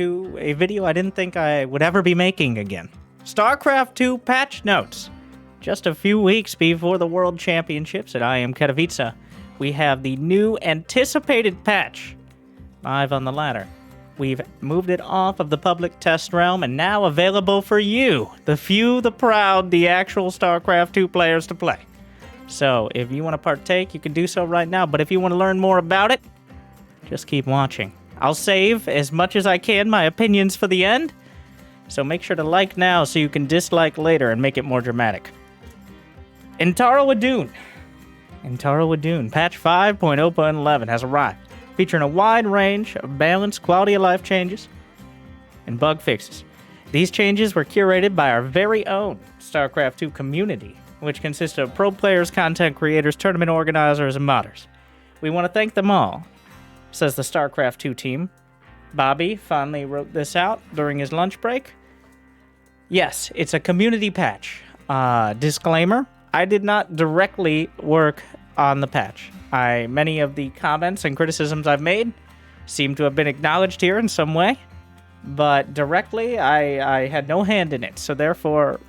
to a video I didn't think I would ever be making again. StarCraft 2 patch notes. Just a few weeks before the World Championships at I Am Katowice, we have the new anticipated patch live on the ladder. We've moved it off of the public test realm and now available for you, the few, the proud, the actual StarCraft 2 players to play. So if you want to partake, you can do so right now. But if you want to learn more about it, just keep watching. I'll save as much as I can my opinions for the end. So make sure to like now so you can dislike later and make it more dramatic. Intara Wadun, patch 5.0.11 has arrived, featuring a wide range of balanced quality of life changes and bug fixes. These changes were curated by our very own StarCraft 2 community, which consists of pro players, content creators, tournament organizers, and modders. We want to thank them all, says the StarCraft 2 team. Bobby finally wrote this out during his lunch break. Yes, it's a community patch. Disclaimer, I did not directly work on the patch. Many of the comments and criticisms I've made seem to have been acknowledged here in some way, but directly, I had no hand in it, so therefore,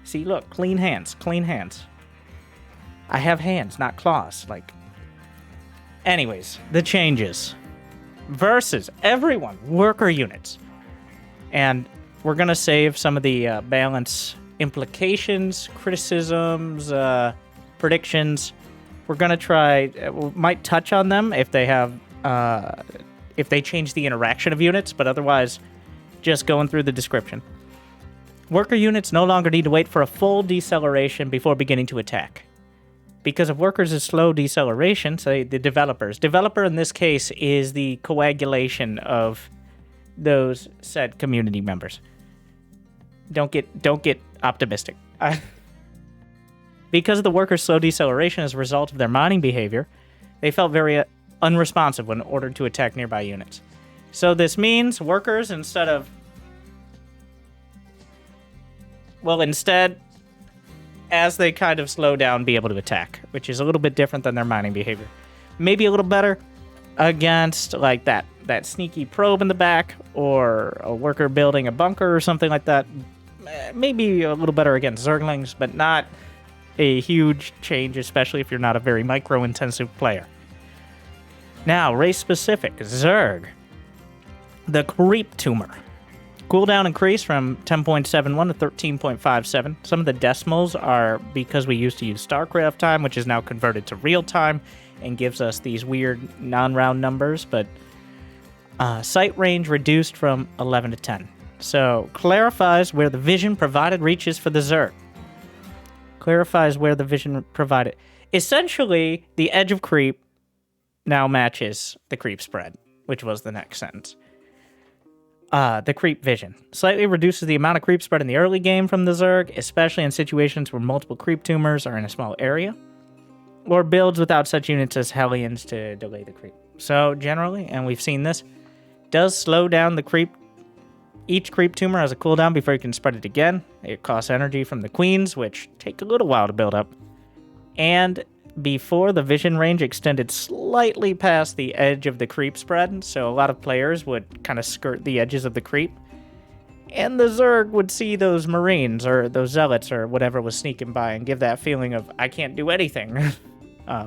see, look, clean hands. I have hands, not claws, Anyways, the changes versus everyone, worker units. And we're going to save some of the balance implications, criticisms, predictions. We're going to try, we might touch on them if they have, if they change the interaction of units, but otherwise, just going through the description. Worker units no longer need to wait for a full deceleration before beginning to attack. Because of workers' slow deceleration, say the developers. Developer in this case is the coagulation of those said community members. Don't get optimistic. Because of the workers' slow deceleration as a result of their mining behavior, they felt very unresponsive when ordered to attack nearby units. So this means workers, instead, as they kind of slow down, be able to attack, which is a little bit different than their mining behavior. Maybe a little better against that sneaky probe in the back, or a worker building a bunker or something like that. Maybe a little better against Zerglings, but not a huge change, especially if you're not a very micro-intensive player. Now, race-specific, Zerg. The Creep Tumor. Cooldown increased from 10.71 to 13.57. Some of the decimals are because we used to use StarCraft time, which is now converted to real time and gives us these weird non-round numbers, but sight range reduced from 11 to 10. So, clarifies where the vision provided reaches for the Zerg. Clarifies where the vision provided. Essentially, the edge of creep now matches the creep spread, which was the next sentence. The creep vision. Slightly reduces the amount of creep spread in the early game from the Zerg, especially in situations where multiple creep tumors are in a small area, or builds without such units as Hellions to delay the creep. So, generally, and we've seen this, does slow down the creep. Each creep tumor has a cooldown before you can spread it again. It costs energy from the queens, which take a little while to build up. And before, the vision range extended slightly past the edge of the creep spread, so a lot of players would kind of skirt the edges of the creep. And the Zerg would see those Marines, or those Zealots, or whatever was sneaking by, and give that feeling of, I can't do anything,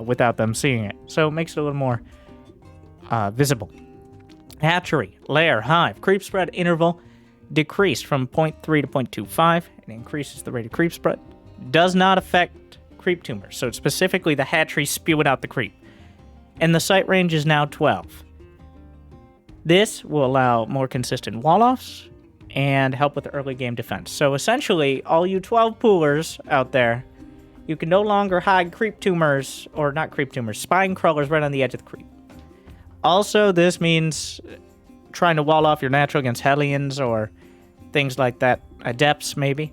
without them seeing it. So it makes it a little more visible. Hatchery, lair, hive, creep spread interval decreased from 0.3 to 0.25 and increases the rate of creep spread. Does not affect creep tumors, so it's specifically the hatchery spewing out the creep. And the sight range is now 12. This will allow more consistent wall-offs and help with early game defense. So essentially, all you 12 poolers out there, you can no longer hide creep tumors, or not creep tumors, spine crawlers right on the edge of the creep. Also, this means trying to wall off your natural against Hellions or things like that, Adepts maybe,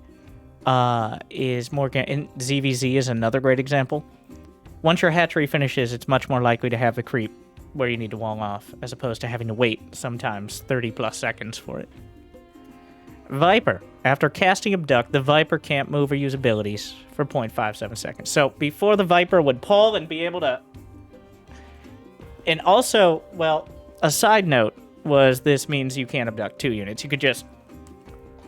is more... And ZVZ is another great example. Once your hatchery finishes, it's much more likely to have the creep where you need to wall off, as opposed to having to wait sometimes 30 plus seconds for it. Viper. After casting Abduct, the Viper can't move or use abilities for 0.57 seconds. So before the Viper would pull and be able to... And also, well, a side note, was this means you can't abduct 2 units. You could just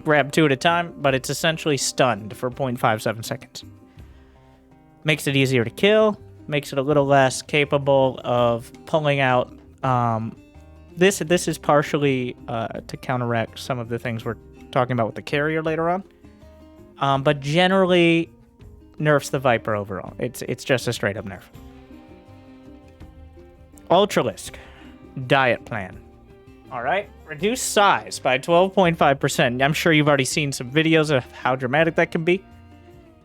grab 2 at a time, but it's essentially stunned for 0.57 seconds. Makes it easier to kill, makes it a little less capable of pulling out. This is partially to counteract some of the things we're talking about with the carrier later on. But generally, nerfs the Viper overall. It's just a straight up nerf. Ultralisk. Diet plan. Alright, reduce size by 12.5%. I'm sure you've already seen some videos of how dramatic that can be.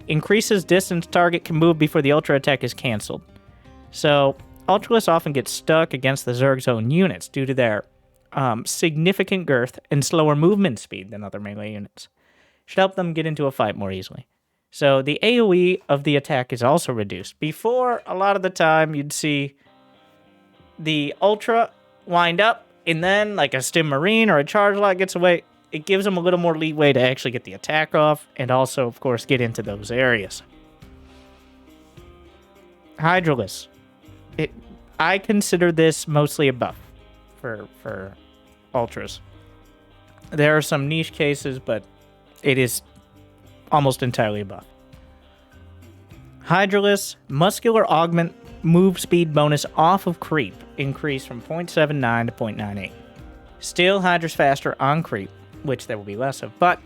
Increases distance target can move before the Ultra attack is cancelled. So, Ultralisk often gets stuck against the Zerg's own units due to their significant girth and slower movement speed than other melee units. Should help them get into a fight more easily. So, the AoE of the attack is also reduced. Before, a lot of the time, you'd see the Ultra wind up, and then, like a Stim Marine or a Charge Lot gets away, it gives them a little more leeway to actually get the attack off, and also, of course, get into those areas. Hydralisk. I consider this mostly a buff for Ultras. There are some niche cases, but it is almost entirely a buff. Hydralisk. Muscular augment move speed bonus off of creep increased from 0.79 to 0.98. Still, Hydra's faster on creep, which there will be less of, but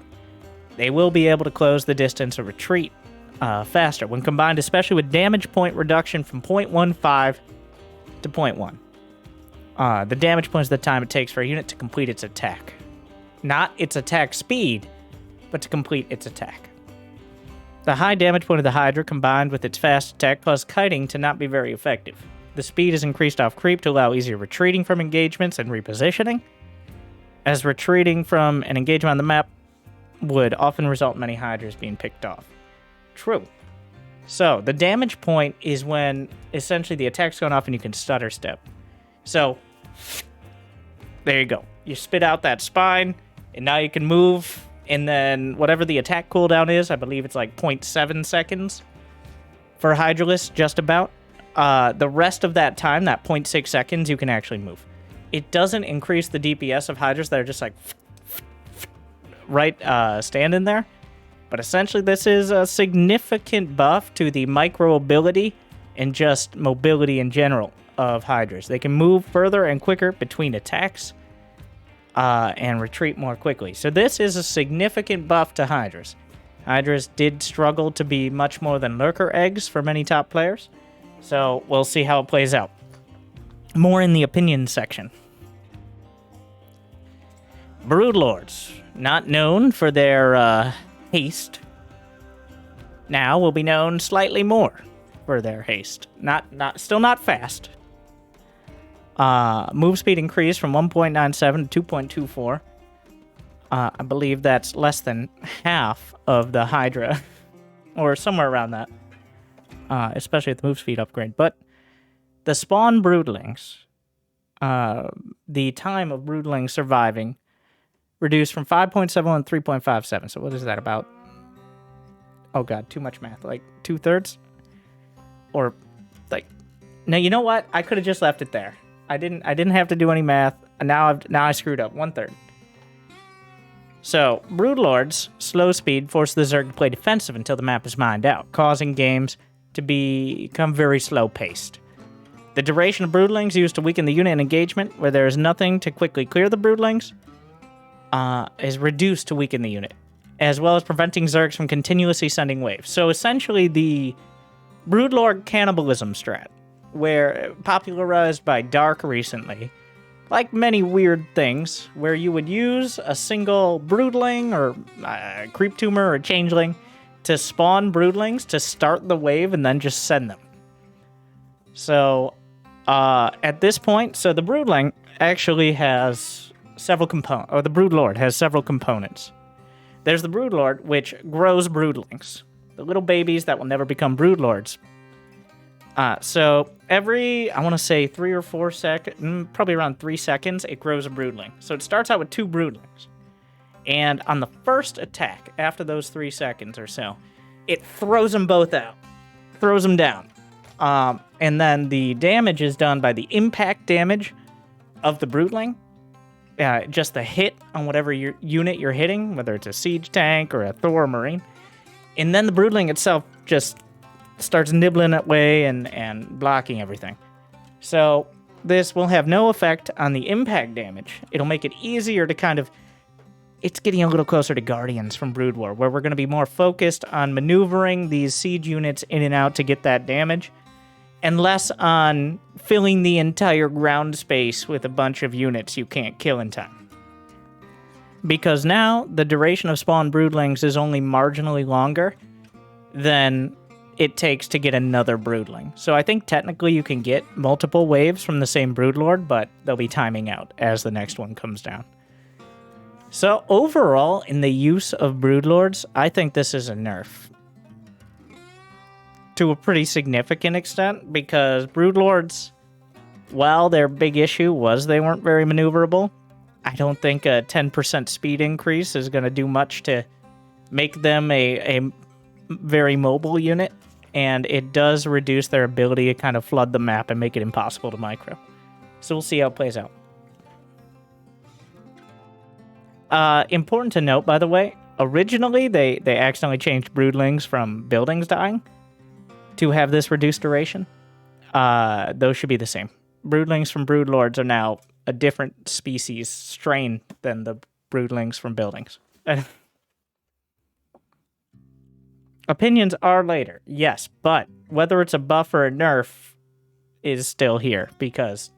they will be able to close the distance or retreat faster when combined, especially with damage point reduction from 0.15 to 0.1. The damage point is the time it takes for a unit to complete its attack. Not its attack speed, but to complete its attack. The high damage point of the Hydra combined with its fast attack caused kiting to not be very effective. The speed is increased off creep to allow easier retreating from engagements and repositioning, as retreating from an engagement on the map would often result in many Hydras being picked off. True. So, the damage point is when essentially the attack's going off and you can stutter step. So, there you go. You spit out that spine, and now you can move, and then whatever the attack cooldown is, I believe it's like 0.7 seconds for Hydralisk, just about. The rest of that time, that 0.6 seconds, you can actually move. It doesn't increase the DPS of Hydras that are just like standing there. But essentially, this is a significant buff to the micro ability and just mobility in general of Hydras. They can move further and quicker between attacks and retreat more quickly. So this is a significant buff to Hydras. Hydras did struggle to be much more than lurker eggs for many top players. So we'll see how it plays out. More in the opinion section. Broodlords, not known for their haste, now will be known slightly more for their haste. Still not fast. Move speed increased from 1.97 to 2.24. I believe that's less than half of the Hydra, or somewhere around that, especially with the move speed upgrade. But the spawn broodlings, the time of broodlings surviving, reduced from 5.71 to 3.57. So what is that, about? Oh god, too much math. Like 2/3? Or like, no, you know what? I could have just left it there. I didn't have to do any math. Now I screwed up. 1/3. So, Broodlords' slow speed forced the Zerg to play defensive until the map is mined out, causing games to become very slow-paced. The duration of Broodlings used to weaken the unit in engagement, where there is nothing to quickly clear the Broodlings, is reduced to weaken the unit, as well as preventing Zergs from continuously sending waves. So essentially the Broodlord cannibalism strat, where popularized by Dark recently, like many weird things, where you would use a single Broodling or a Creep Tumor or Changeling to spawn Broodlings to start the wave and then just send them. So at this point, so the Broodling actually has several components, or the Broodlord has several components. There's the Broodlord, which grows Broodlings, the little babies that will never become Broodlords. So every, I want to say 3 or 4 seconds, probably around 3 seconds, it grows a Broodling. So it starts out with 2 Broodlings. And on the first attack, after those 3 seconds or so, it throws them both out, throws them down. And then the damage is done by the impact damage of the Broodling, just the hit on whatever unit you're hitting, whether it's a siege tank or a Thor Marine. And then the Broodling itself just starts nibbling away and blocking everything. So this will have no effect on the impact damage. It'll make it easier to kind of... It's getting a little closer to Guardians from Brood War, where we're going to be more focused on maneuvering these siege units in and out to get that damage, and less on filling the entire ground space with a bunch of units you can't kill in time. Because now, the duration of spawn Broodlings is only marginally longer than it takes to get another Broodling. So I think technically you can get multiple waves from the same Broodlord, but they'll be timing out as the next one comes down. So overall, in the use of Broodlords, I think this is a nerf. To a pretty significant extent, because Broodlords, while their big issue was they weren't very maneuverable, I don't think a 10% speed increase is going to do much to make them a very mobile unit, and it does reduce their ability to kind of flood the map and make it impossible to micro. So we'll see how it plays out. Important to note, by the way, originally they accidentally changed Broodlings from buildings dying to have this reduced duration. Those should be the same. Broodlings from Broodlords are now a different species strain than the Broodlings from buildings. Opinions are later, yes, but whether it's a buff or a nerf is still here, because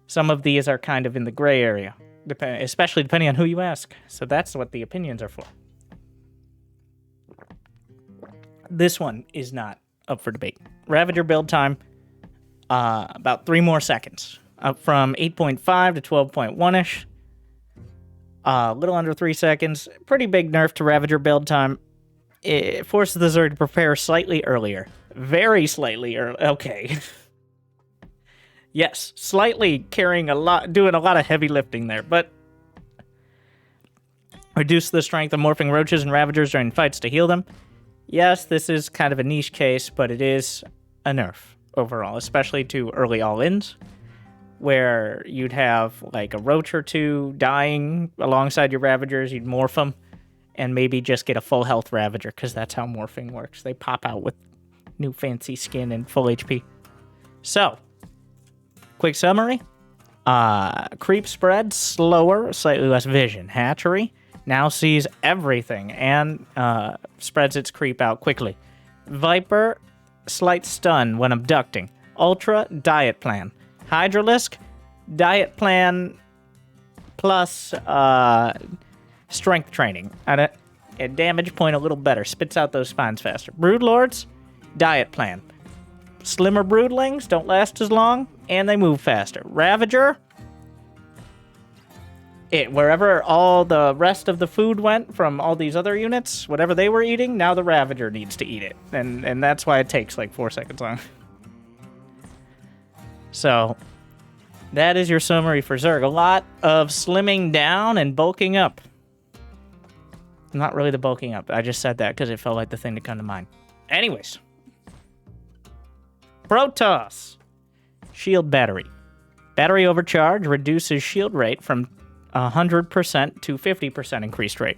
some of these are kind of in the gray area, especially depending on who you ask. So that's what the opinions are for. This one is not up for debate. Ravager build time, about 3 more seconds. Up from 8.5 to 12.1-ish. A little under 3 seconds. Pretty big nerf to Ravager build time. It forces the Zerg to prepare slightly earlier. Very slightly early. Okay. Yes, slightly carrying a lot, doing a lot of heavy lifting there, but reduce the strength of morphing roaches and Ravagers during fights to heal them. Yes, this is kind of a niche case, but it is a nerf overall, especially to early all-ins, where you'd have like a roach or two dying alongside your Ravagers, you'd morph them, and maybe just get a full health Ravager, because that's how morphing works. They pop out with new fancy skin and full HP. So, quick summary. Creep spread, slower, slightly less vision. Hatchery now sees everything and spreads its creep out quickly. Viper, slight stun when abducting. Ultra, diet plan. Hydralisk, diet plan plus strength training. At a damage point a little better. Spits out those spines faster. Broodlords, diet plan. Slimmer Broodlings don't last as long, and they move faster. Ravager, wherever all the rest of the food went from all these other units, whatever they were eating, now the Ravager needs to eat it. And that's why it takes like 4 seconds long. So, that is your summary for Zerg. A lot of slimming down and bulking up. Not really the bulking up. I just said that because it felt like the thing to come to mind. Anyways. Protoss. Shield battery. Battery overcharge reduces shield rate from 100% to 50% increased rate,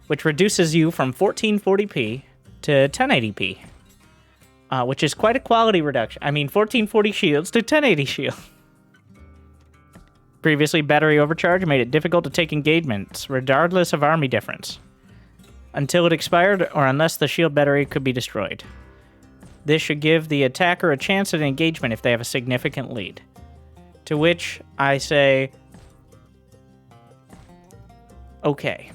which reduces you from 1440p to 1080p, which is quite a quality reduction. I mean, 1440 shields to 1080 shield. Previously, battery overcharge made it difficult to take engagements, regardless of army difference, until it expired or unless the shield battery could be destroyed. This should give the attacker a chance at engagement if they have a significant lead. To which I say, okay.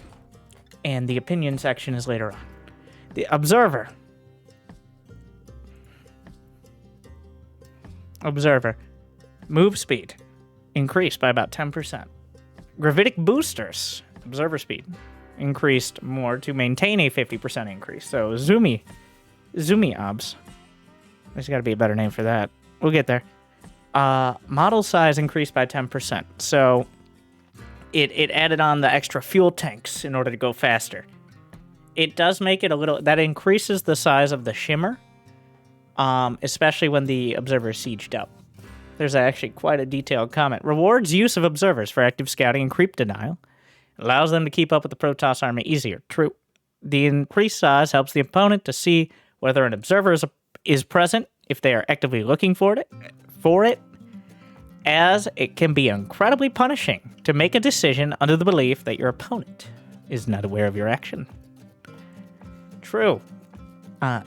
And the opinion section is later on. The Observer. Move speed increased by about 10%. Gravitic boosters. Observer speed increased more to maintain a 50% increase. So Zoomy obs. There's got to be a better name for that. We'll get there. Model size increased by 10%. So it added on the extra fuel tanks in order to go faster. It does make it a little... That increases the size of the shimmer, especially when the Observer is sieged up. There's actually quite a detailed comment. Rewards use of observers for active scouting and creep denial. Allows them to keep up with the Protoss army easier. True. The increased size helps the opponent to see whether an observer is present if they are actively looking for it, as it can be incredibly punishing to make a decision under the belief that your opponent is not aware of your action. True.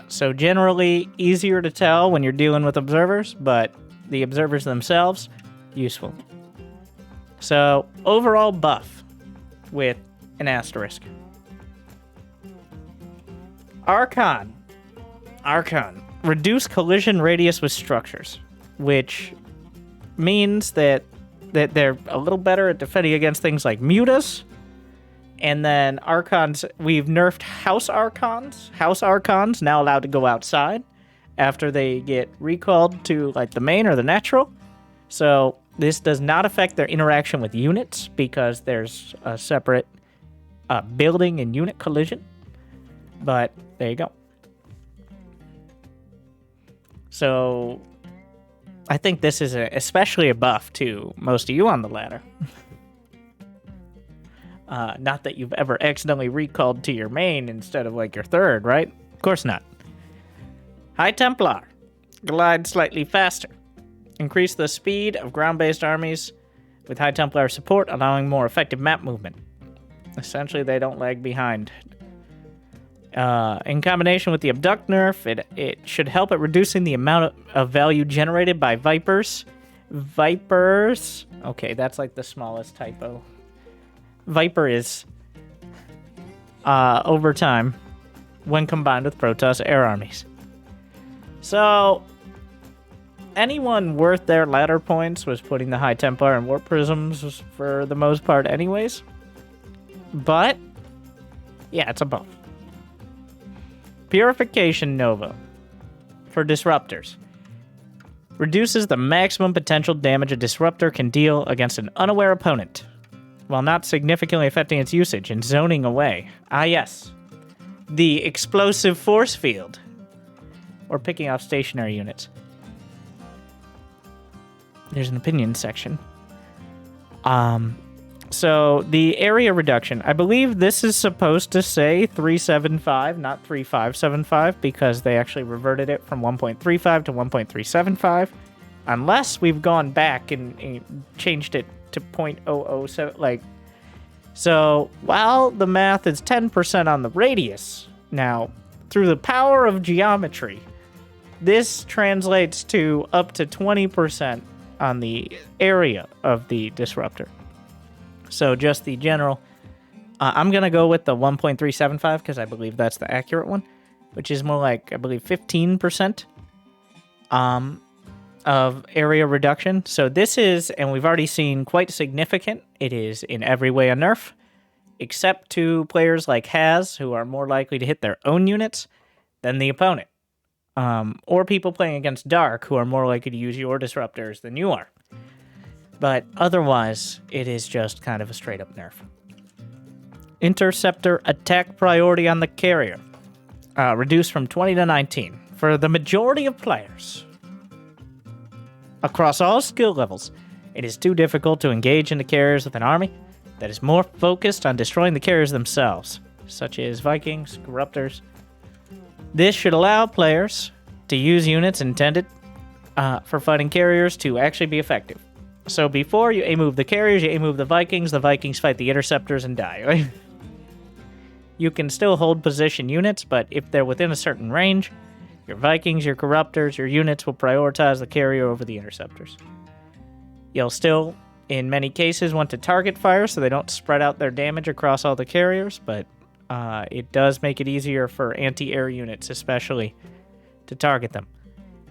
So generally easier to tell when you're dealing with observers, but the observers themselves, useful. So overall buff with an asterisk. Archon. Reduce collision radius with structures, which means that they're a little better at defending against things like mutas. And then Archons, we've nerfed House Archons. House Archons now allowed to go outside after they get recalled to like the main or the natural. So this does not affect their interaction with units because there's a separate building and unit collision. But there you go. So I think this is especially a buff to most of you on the ladder. Not that you've ever accidentally recalled to your main instead of like your third, right? Of course not. High Templar. Glide slightly faster. Increase the speed of ground-based armies with High Templar support, allowing more effective map movement. Essentially, they don't lag behind. In combination with the Abduct nerf, it should help at reducing the amount of value generated by Vipers. Vipers. Okay, that's like the smallest typo. Viper is over time when combined with Protoss air armies. So anyone worth their ladder points was putting the High Templar and Warp Prisms for the most part anyways. But yeah, it's a buff. Purification Nova for Disruptors. Reduces the maximum potential damage a Disruptor can deal against an unaware opponent, while not significantly affecting its usage and zoning away. Ah yes, the Explosive Force Field, or picking off stationary units. There's an opinion section. So the area reduction, I believe this is supposed to say 375, not 3575, because they actually reverted it from 1.35 to 1.375, unless we've gone back and changed it to 0.007, like. So while the math is 10% on the radius, now through the power of geometry, this translates to up to 20% on the area of the disruptor. So just the general, I'm going to go with the 1.375 because I believe that's the accurate one, which is more like, I believe, 15% of area reduction. So this is, and we've already seen, quite significant. It is in every way a nerf, except to players like Haz, who are more likely to hit their own units than the opponent. Or people playing against Dark, who are more likely to use your disruptors than you are. But otherwise, it is just kind of a straight-up nerf. Interceptor attack priority on the carrier. Reduced from 20 to 19. For the majority of players, across all skill levels, it is too difficult to engage in the carriers with an army that is more focused on destroying the carriers themselves, such as Vikings, Corruptors. This should allow players to use units intended for fighting carriers to actually be effective. So before you A-move the carriers, you A-move the Vikings fight the interceptors and die, right? You can still hold position units, but if they're within a certain range, your Vikings, your Corruptors, your units will prioritize the carrier over the interceptors. You'll still, in many cases, want to target fire so they don't spread out their damage across all the carriers, but it does make it easier for anti-air units, especially, to target them.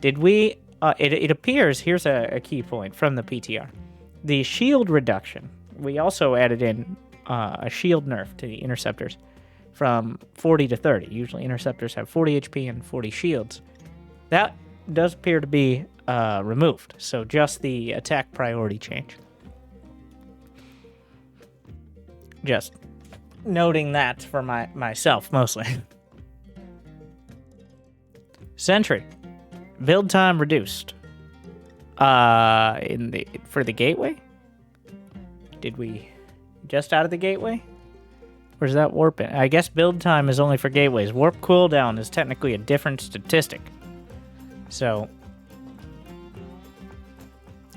Did we... It appears, here's a key point from the PTR. The shield reduction, we also added in a shield nerf to the interceptors from 40 to 30. Usually interceptors have 40 HP and 40 shields. That does appear to be removed, so just the attack priority change. Just noting that for myself, mostly. Sentry. Build time reduced. For the gateway? Did we just out of the gateway? Or is that warping? I guess build time is only for gateways. Warp cooldown is technically a different statistic. So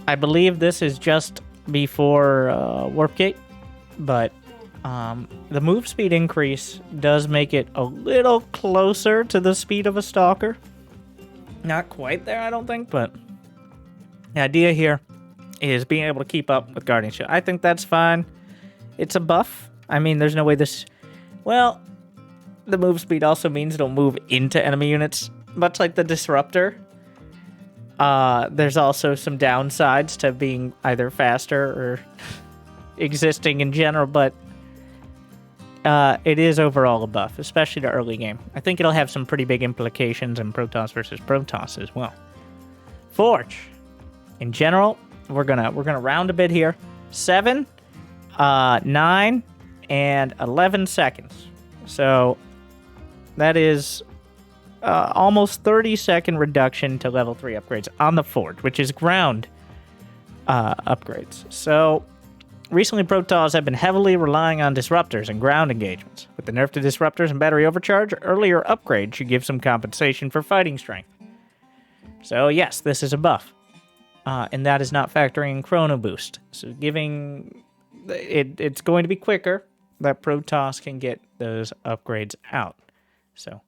I believe this is just before warp gate, but the move speed increase does make it a little closer to the speed of a stalker. Not quite there, I don't think, but the idea here is being able to keep up with Guardianship. I think that's fine. It's a buff. I mean, there's no way this... Well, the move speed also means it'll move into enemy units, much like the Disruptor. There's also some downsides to being either faster or existing in general, but it is overall a buff, especially to early game. I think it'll have some pretty big implications in Protoss versus Protoss as well. Forge. In general, we're gonna round a bit here. 7, 9, and 11 seconds. So that is almost 30-second reduction to level 3 upgrades on the Forge, which is ground upgrades. So recently, Protoss have been heavily relying on disruptors and ground engagements. With the nerf to disruptors and battery overcharge, earlier upgrades should give some compensation for fighting strength. So yes, this is a buff. And that is not factoring in Chrono Boost. So giving... It's going to be quicker that Protoss can get those upgrades out. So,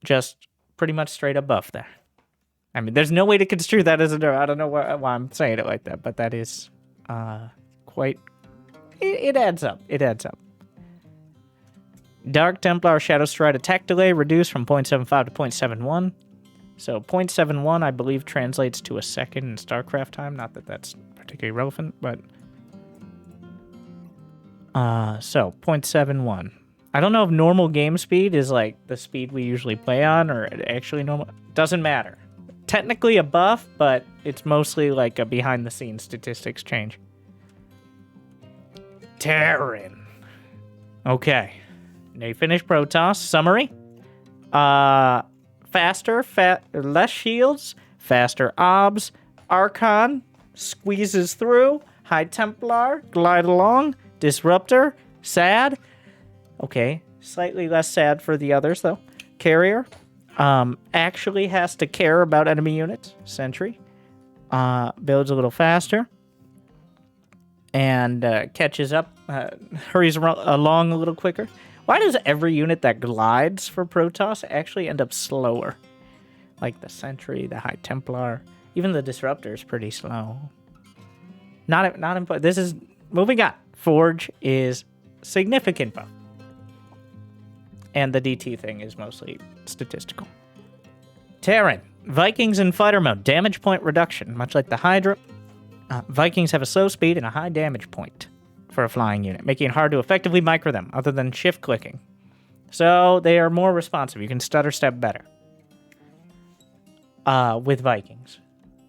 just pretty much straight up buff there. I mean, there's no way to construe that as a nerf. I don't know why I'm saying it like that, but that is quite... It adds up. It adds up. Dark Templar Shadow Stride attack delay reduced from 0.75 to 0.71. So 0.71, I believe, translates to a second in StarCraft time. Not that that's particularly relevant, but... So 0.71. I don't know if normal game speed is like the speed we usually play on, or actually normal... Doesn't matter. Technically a buff, but it's mostly like a behind-the-scenes statistics change. Terran. Okay. They finished Protoss. Summary. Faster, less shields, faster obs, Archon, squeezes through, High Templar, glide along, Disruptor, sad. Okay, slightly less sad for the others, though. Carrier, actually has to care about enemy units. Sentry, builds a little faster, and catches up, hurries along a little quicker. Why does every unit that glides for Protoss actually end up slower? Like the Sentry, the High Templar, even the Disruptor is pretty slow. Not important. This is moving on. Forge is significant buff. And the DT thing is mostly statistical. Terran. Vikings in fighter mode. Damage point reduction. Much like the Hydra, Vikings have a slow speed and a high damage point for a flying unit, making it hard to effectively micro them, other than shift clicking. So they are more responsive. You can stutter step better with Vikings.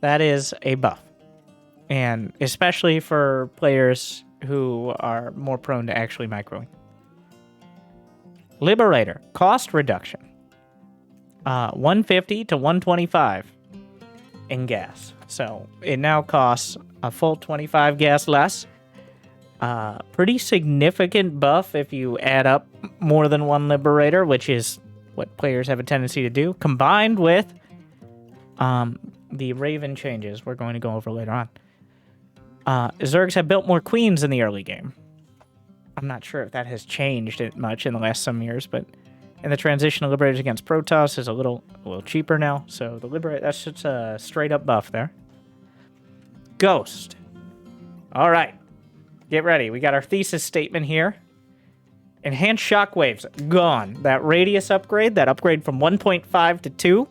That is a buff. And especially for players who are more prone to actually microing. Liberator, cost reduction. 150 to 125 in gas. So it now costs a full 25 gas less. Pretty significant buff if you add up more than one Liberator, which is what players have a tendency to do, combined with the Raven changes we're going to go over later on. Zergs have built more queens in the early game. I'm not sure if that has changed it much in the last some years, but in the transition of Liberators against Protoss is a little cheaper now, so the Liberator, that's just a straight up buff there. Ghost. All right. Get ready. We got our thesis statement here. Enhanced shockwaves, gone. That radius upgrade, that upgrade from 1.5 to 2,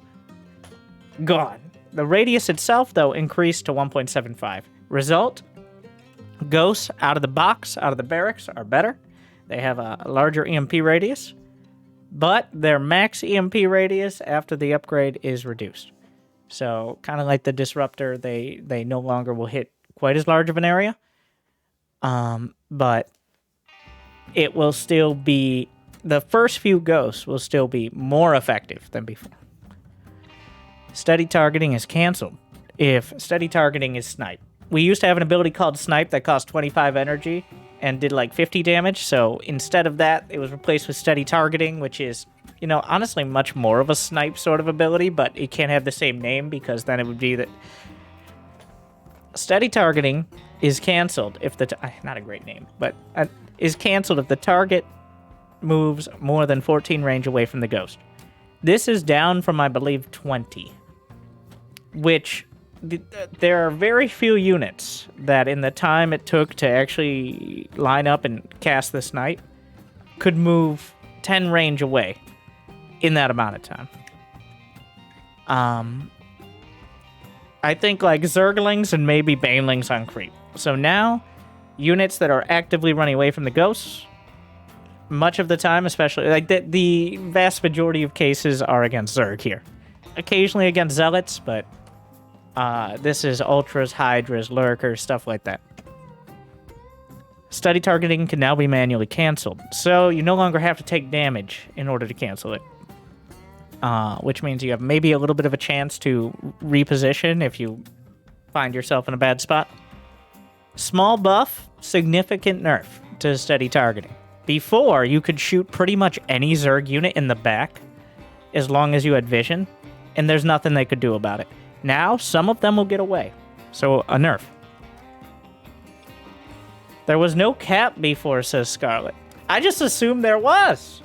gone. The radius itself, though, increased to 1.75. Result, ghosts out of the box, out of the barracks, are better. They have a larger EMP radius, but their max EMP radius after the upgrade is reduced. So, kind of like the Disruptor, they no longer will hit quite as large of an area. But it will still be, the first few ghosts will still be more effective than before. Steady targeting is canceled if steady targeting is snipe. We used to have an ability called snipe that cost 25 energy and did like 50 damage, so instead of that, it was replaced with steady targeting, which is, you know, honestly much more of a snipe sort of ability, but it can't have the same name because then it would be that steady targeting is canceled if the not a great name, but is canceled if the target moves more than 14 range away from the ghost. This is down from, I believe, 20, which there are very few units that in the time it took to actually line up and cast the snipe could move 10 range away in that amount of time. I think like Zerglings and maybe Banelings on creep. So now, units that are actively running away from the ghosts, much of the time, especially, like the vast majority of cases are against Zerg here. Occasionally against Zealots, but this is Ultras, Hydras, Lurkers, stuff like that. Steady targeting can now be manually canceled, so you no longer have to take damage in order to cancel it. Which means you have maybe a little bit of a chance to reposition if you find yourself in a bad spot. Small buff, significant nerf to steady targeting. Before, you could shoot pretty much any Zerg unit in the back as long as you had vision, and there's nothing they could do about it. Now, some of them will get away, so a nerf. There was no cap before, says Scarlet. I just assumed there was.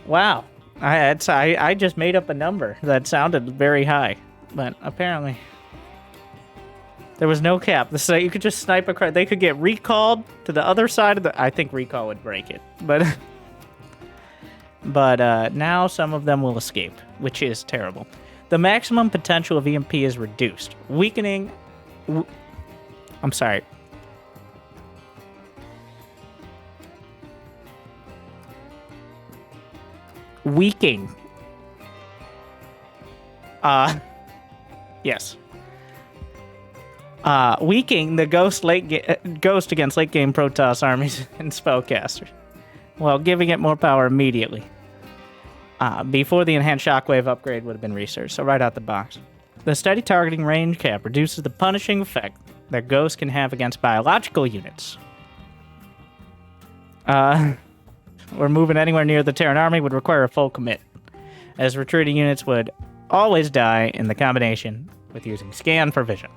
Wow. I just made up a number that sounded very high, but apparently there was no cap. So you could just snipe across. They could get recalled to the other side of the... I think recall would break it, but... But now some of them will escape, which is terrible. The maximum potential of EMP is reduced, weakening... I'm sorry. Weakening. Yes. Weakening the ghost against late game Protoss armies and spellcasters, while giving it more power immediately. Before the enhanced shockwave upgrade would have been researched, so right out the box. The steady targeting range cap reduces the punishing effect that ghosts can have against biological units. Or moving anywhere near the Terran army would require a full commit, as retreating units would always die in the combination with using scan for vision.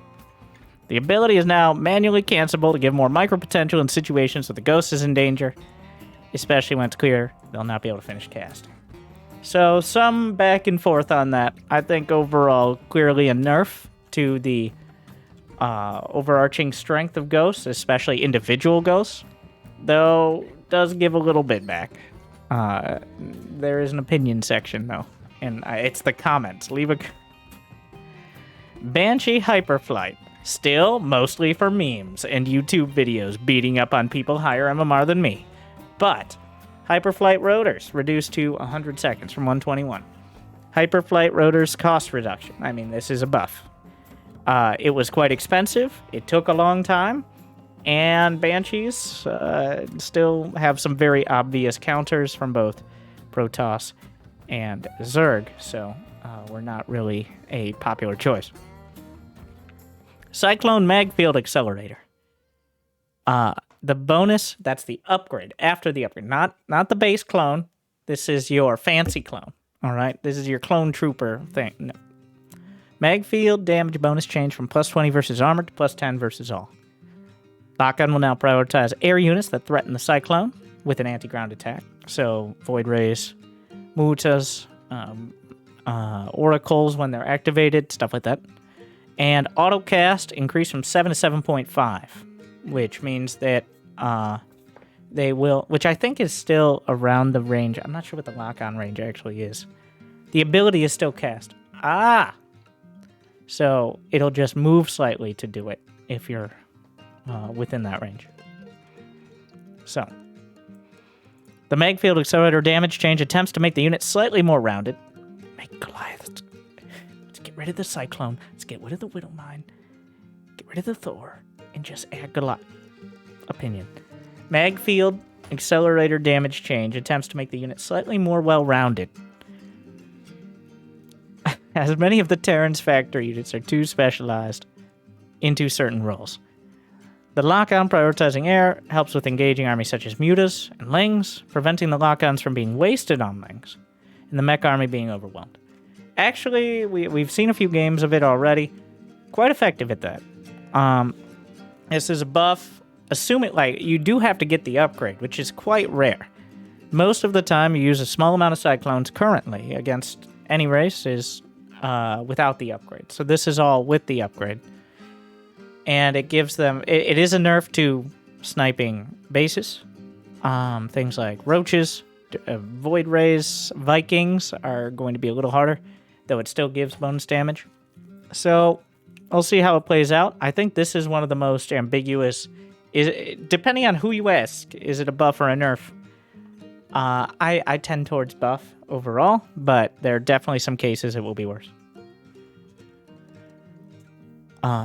The ability is now manually cancelable to give more micro potential in situations where the ghost is in danger, especially when it's clear they'll not be able to finish casting. So some back and forth on that. I think overall clearly a nerf to the overarching strength of ghosts, especially individual ghosts, though does give a little bit back. There is an opinion section though, and it's the comments. Leave a Banshee Hyperflight, still mostly for memes and YouTube videos beating up on people higher MMR than me, but Hyperflight rotors reduced to 100 seconds from 121. Hyperflight rotors cost reduction. I mean, this is a buff. It was quite expensive. It took a long time. And Banshees still have some very obvious counters from both Protoss and Zerg, so we're not really a popular choice. Cyclone Magfield Accelerator. The bonus, that's the upgrade, after the upgrade. Not the base clone. This is your fancy clone, all right? This is your clone trooper thing. No. Magfield damage bonus change from plus 20 versus armor to plus 10 versus all. Lockgun will now prioritize air units that threaten the Cyclone with an anti-ground attack. So, Void Rays, Mutas, Oracles when they're activated, stuff like that. And autocast increased from 7 to 7.5, which means that they will, which I think is still around the range. I'm not sure what the lock-on range actually is. The ability is still cast. So, it'll just move slightly to do it if you're within that range. So, the Magfield Accelerator damage change attempts to make the unit slightly more rounded. Make Goliath. Let's get rid of the Cyclone. Let's get rid of the Widowmine. Get rid of the Thor. And just add Goliath. Opinion. Magfield Accelerator damage change attempts to make the unit slightly more well-rounded. as many of the Terran's factory units are too specialized into certain roles. The lock-on prioritizing air helps with engaging armies such as mutas and lings, preventing the lock-ons from being wasted on lings, and the mech army being overwhelmed. Actually, we've seen a few games of it already. Quite effective at that. This is a buff. Assume it, like, you do have to get the upgrade, which is quite rare. Most of the time, you use a small amount of Cyclones currently against any race is without the upgrade. So this is all with the upgrade. And it gives them... It is a nerf to sniping bases. Things like Roaches, Void Rays, Vikings are going to be a little harder, though it still gives bonus damage. So, we'll see how it plays out. I think this is one of the most ambiguous... depending on who you ask, is it a buff or a nerf? I tend towards buff overall, but there are definitely some cases it will be worse.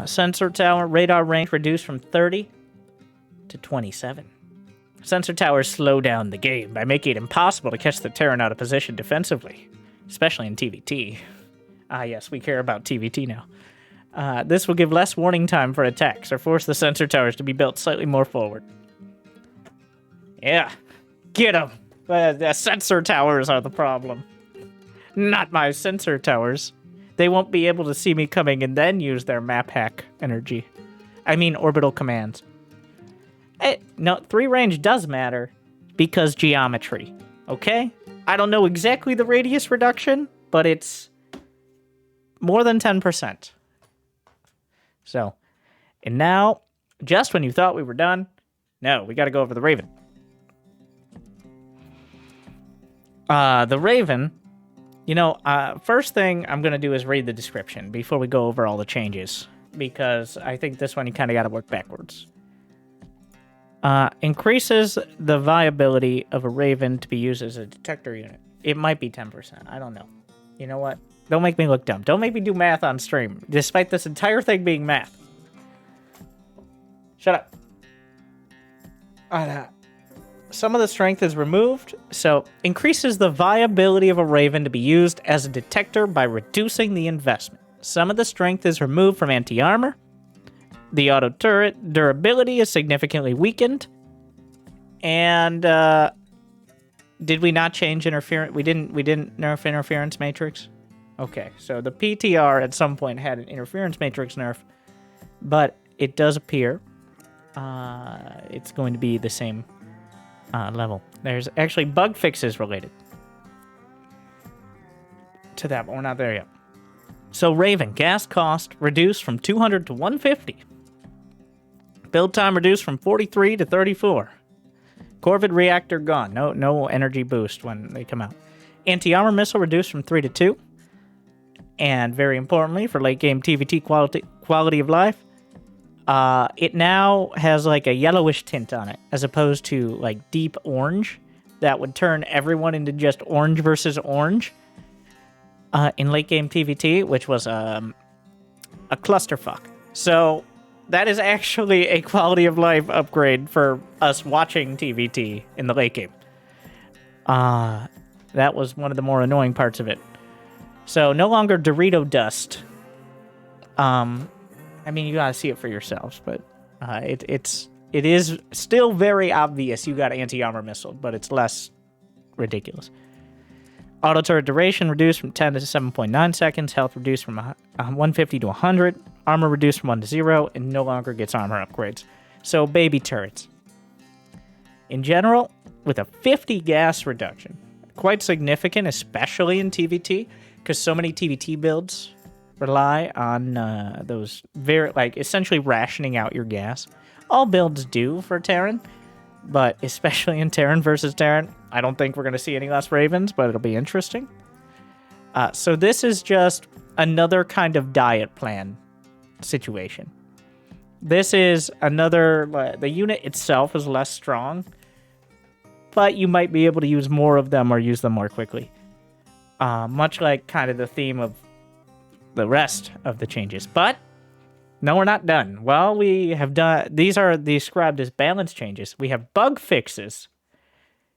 Sensor tower, radar range reduced from 30 to 27. Sensor towers slow down the game by making it impossible to catch the Terran out of position defensively, especially in TVT. Yes, we care about TVT now. This will give less warning time for attacks or force the sensor towers to be built slightly more forward. Yeah, get them! The sensor towers are the problem. Not my sensor towers. They won't be able to see me coming and then use their map hack energy. I mean orbital commands. No, 3 range does matter because geometry, okay? I don't know exactly the radius reduction, but it's more than 10%. So, and now, just when you thought we were done, no, we gotta go over the Raven. The Raven, you know, first thing I'm gonna do is read the description before we go over all the changes, because I think this one you kind of gotta work backwards. Increases the viability of a Raven to be used as a detector unit. It might be 10%, I don't know. You know what? Don't make me look dumb. Don't make me do math on stream, despite this entire thing being math. Shut up. Some of the strength is removed, so increases the viability of a Raven to be used as a detector by reducing the investment. Some of the strength is removed from anti-armor. The auto turret durability is significantly weakened. And did we not change interference? We didn't nerf interference matrix. Okay, so the PTR at some point had an interference matrix nerf, but it does appear it's going to be the same level. There's actually bug fixes related to that, but we're not there yet. So Raven, gas cost reduced from 200 to 150. Build time reduced from 43 to 34. Corvid reactor gone. No energy boost when they come out. Anti-armor missile reduced from 3 to 2. And very importantly, for late game TVT quality of life, it now has like a yellowish tint on it, as opposed to like deep orange that would turn everyone into just orange versus orange in late game TVT, which was a clusterfuck. So that is actually a quality of life upgrade for us watching TVT in the late game. That was one of the more annoying parts of it. So no longer Dorito dust. I mean, you gotta see it for yourselves, but it is still very obvious you got anti-armor missile, but it's less ridiculous. Auto turret duration reduced from 10 to 7.9 seconds. Health reduced from 150 to 100. Armor reduced from 1 to 0, and no longer gets armor upgrades. So baby turrets. In general, with a 50 gas reduction, quite significant, especially in TVT, because so many TVT builds rely on those very, like, essentially rationing out your gas. All builds do for Terran, but especially in Terran versus Terran, I don't think we're going to see any less Ravens, but it'll be interesting. So this is just another kind of diet plan situation. This is another, the unit itself is less strong, but you might be able to use more of them or use them more quickly. Much like kind of the theme of the rest of the changes. But no, we're not done. Well, we have done, these are described as balance changes. We have bug fixes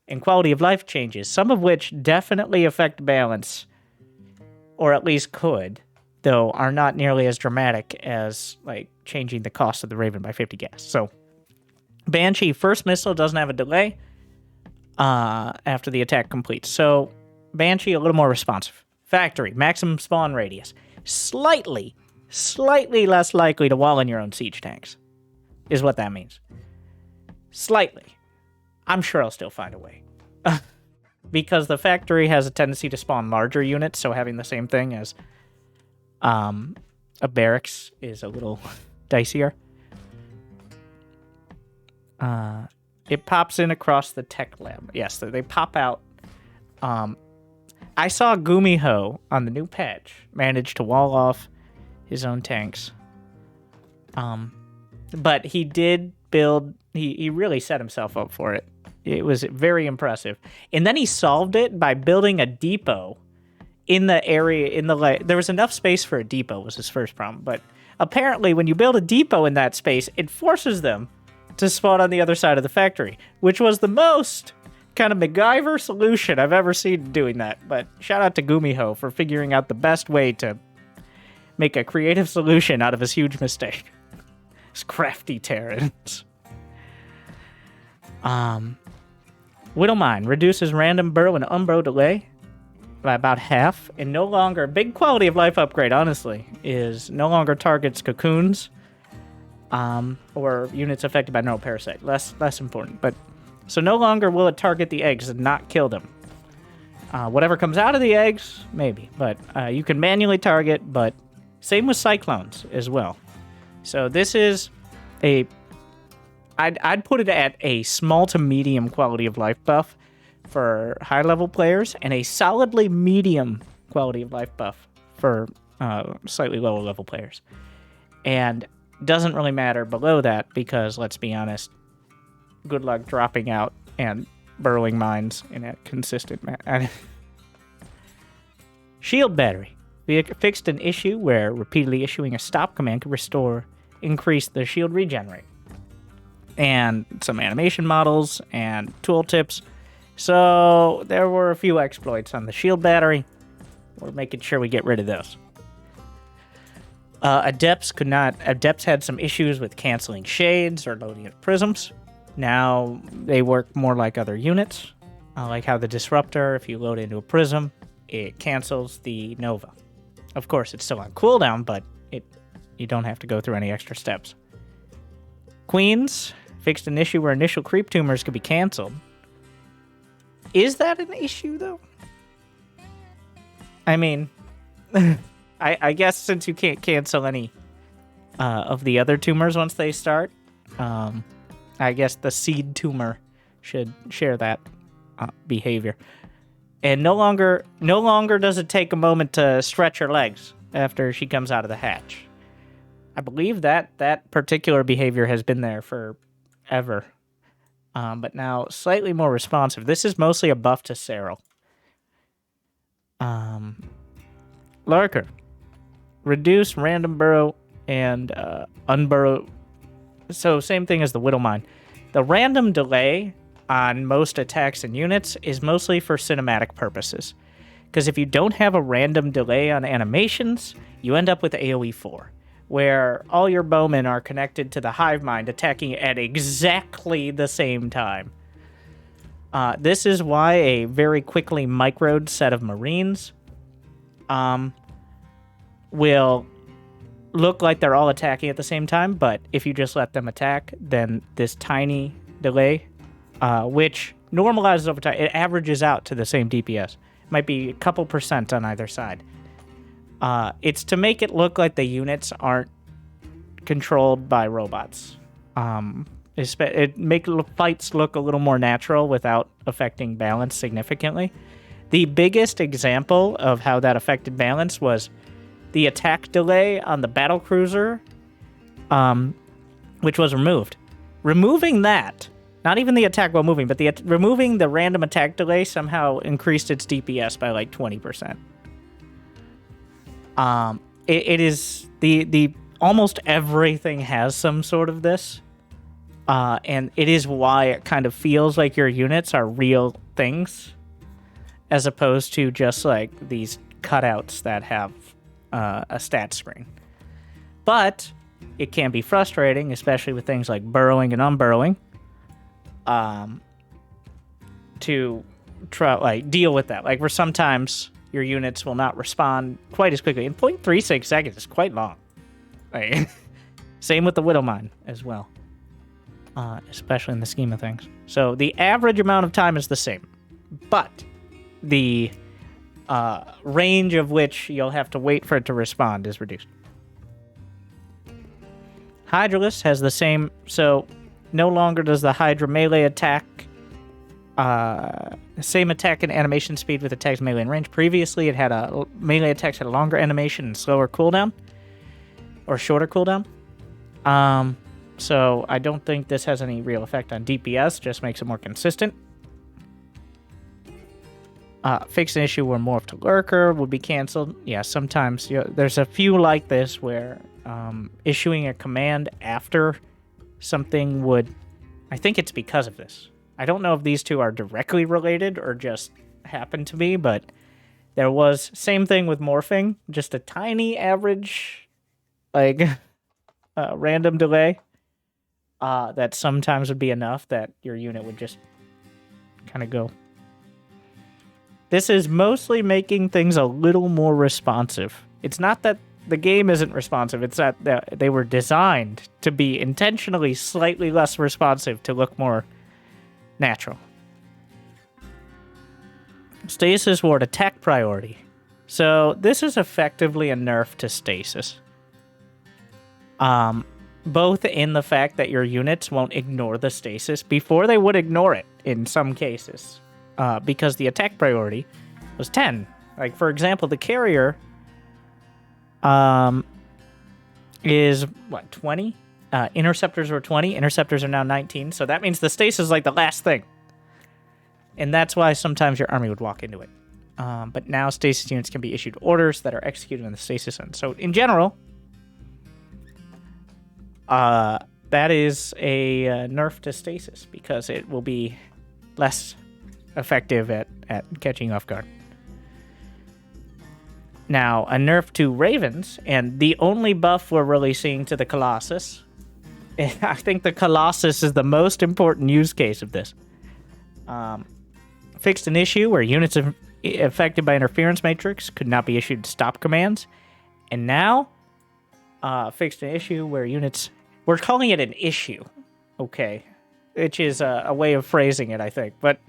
and quality of life changes, some of which definitely affect balance or at least could, though are not nearly as dramatic as like changing the cost of the Raven by 50 gas. So Banshee first missile doesn't have a delay after the attack completes. So Banshee a little more responsive. Factory, maximum spawn radius. Slightly less likely to wall in your own siege tanks is what that means. Slightly. I'm sure I'll still find a way. Because the factory has a tendency to spawn larger units, so having the same thing as a barracks is a little dicier. It pops in across the tech lab. Yes, they pop out. I saw Gumiho on the new patch manage to wall off his own tanks. But he did build... He really set himself up for it. It was very impressive. And then he solved it by building a depot in the area, there was enough space for a depot was his first problem. But apparently when you build a depot in that space, it forces them to spawn on the other side of the factory, which was the most kind of MacGyver solution I've ever seen doing that. But shout out to Gumiho for figuring out the best way to make a creative solution out of his huge mistake. It's crafty Terrans. Widowmine reduces random burrow and unburrow delay by about half, and no longer, big quality of life upgrade, honestly, is no longer targets cocoons, or units affected by neuroparasite. Less important, but so no longer will it target the eggs and not kill them. Whatever comes out of the eggs, maybe, but you can manually target, but same with cyclones as well. So this is I'd put it at a small to medium quality of life buff for high-level players, and a solidly medium quality of life buff for slightly lower-level players. And doesn't really matter below that because, let's be honest, good luck dropping out and burrowing mines in a consistent manner. Shield battery. We fixed an issue where repeatedly issuing a stop command could increase the shield regenerate. And some animation models and tooltips. So there were a few exploits on the shield battery. We're making sure we get rid of those. Adepts had some issues with canceling shades or loading of prisms. Now they work more like other units. Like how the disruptor, if you load into a prism, it cancels the nova. Of course, it's still on cooldown, but you don't have to go through any extra steps. Queens fixed an issue where initial creep tumors could be canceled. Is that an issue, though? I mean, I guess since you can't cancel any of the other tumors once they start, I guess the seed tumor should share that behavior. And no longer does it take a moment to stretch her legs after she comes out of the hatch. I believe that particular behavior has been there forever. But now slightly more responsive. This is mostly a buff to Serral. Lurker. Reduce random burrow and unburrow. So same thing as the Widowmine. The random delay on most attacks and units is mostly for cinematic purposes. Because if you don't have a random delay on animations, you end up with AoE 4. Where all your bowmen are connected to the hive mind attacking at exactly the same time. This is why a very quickly microed set of Marines will look like they're all attacking at the same time, but if you just let them attack, then this tiny delay, which normalizes over time, it averages out to the same DPS. It might be a couple % on either side. It's to make it look like the units aren't controlled by robots. It make fights look a little more natural without affecting balance significantly. The biggest example of how that affected balance was the attack delay on the battlecruiser, which was removed. Removing that, not even the attack while moving, but removing the random attack delay somehow increased its DPS by like 20%. It is the almost everything has some sort of this, and it is why it kind of feels like your units are real things, as opposed to just like these cutouts that have a stat screen. But it can be frustrating, especially with things like burrowing and unburrowing, to try deal with that. Like, where sometimes your units will not respond quite as quickly. And 0.36 seconds is quite long. Like, same with the Widowmine as well, especially in the scheme of things. So the average amount of time is the same, but the range of which you'll have to wait for it to respond is reduced. Hydralisk has the same, so no longer does the Hydra melee attack same attack and animation speed with attacks melee and range. Previously, it had melee attacks had a longer animation and slower cooldown, or shorter cooldown. So I don't think this has any real effect on DPS, just makes it more consistent. Fix an issue where Morph to Lurker would be canceled. Yeah, sometimes there's a few like this where issuing a command after something would... I think it's because of this. I don't know if these two are directly related or just happen to be, but there was same thing with morphing, just a tiny average, random delay that sometimes would be enough that your unit would just kind of go. This is mostly making things a little more responsive. It's not that the game isn't responsive, it's that they were designed to be intentionally slightly less responsive to look more natural. Stasis Ward attack priority. So this is effectively a nerf to stasis. Both in the fact that your units won't ignore the stasis. Before they would ignore it in some cases. Because the attack priority was 10. Like, for example, the carrier is, 20? Interceptors were 20. Interceptors are now 19. So that means the stasis is like the last thing. And that's why sometimes your army would walk into it. But now stasis units can be issued orders that are executed in the stasis end. So in general, that is a nerf to stasis because it will be less effective at catching you off guard. Now, a nerf to Ravens, and the only buff we're really seeing to the Colossus. I think the Colossus is the most important use case of this. Fixed an issue where units affected by interference matrix could not be issued stop commands. And now, fixed an issue where units... We're calling it an issue, okay? Which is a way of phrasing it, I think. But